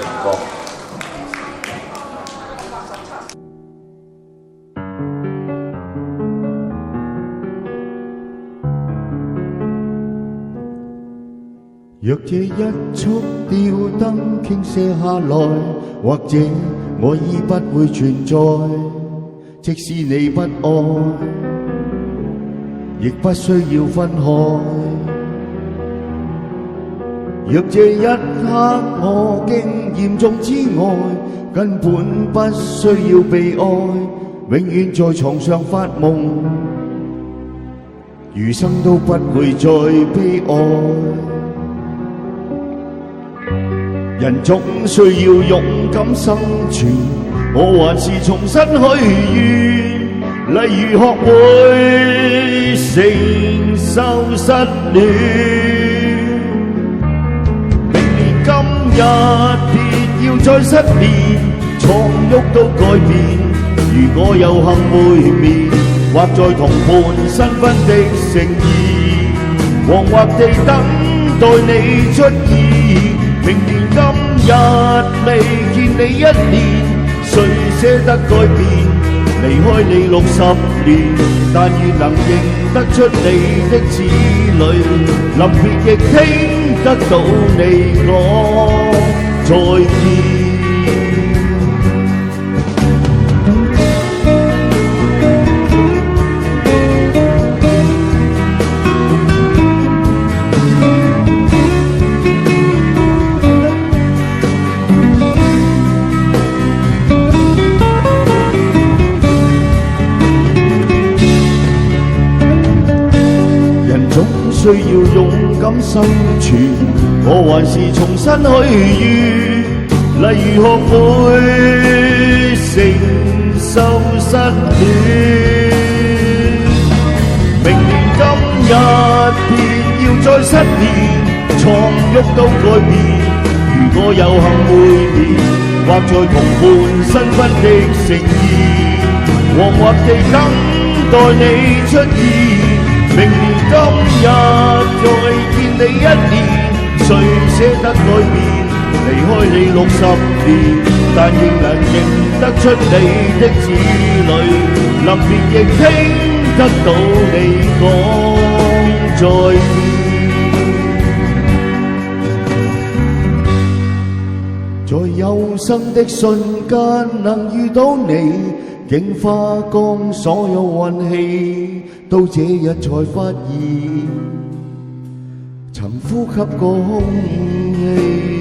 情歌。若這一束吊燈傾瀉下來，或者我已不會存在。即使你不愛，亦不需要分開。若這一刻我經嚴重之愛，根本不需要被愛，永遠在床上發夢，餘生都不會再悲哀。人總需要勇敢生存，我還是重新許願，例如學會承受失戀。明年今日別要再失眠，床褥都改變。如果有幸會面，或在同伴新婚的盛宴，惶惑地等待你出現。明年今日未見你一年，誰捨得改變？離開你60年，但願能認得出你的子女，臨別亦聽得到你講再見。需要勇敢生存，我還是重新許願，例如學會承受失戀。明年今日別要再失眠，床褥都改變。如果有幸會面，或在同伴新婚的盛宴，惶惑地等待你出現。明年今日再見你一年，誰捨得改變？離開你60年，但仍能認得出你的子女，臨別亦聽得到你講再見。在有生的瞬間能遇到你，竟花光所有運氣，到這日才發現曾呼吸過空氣。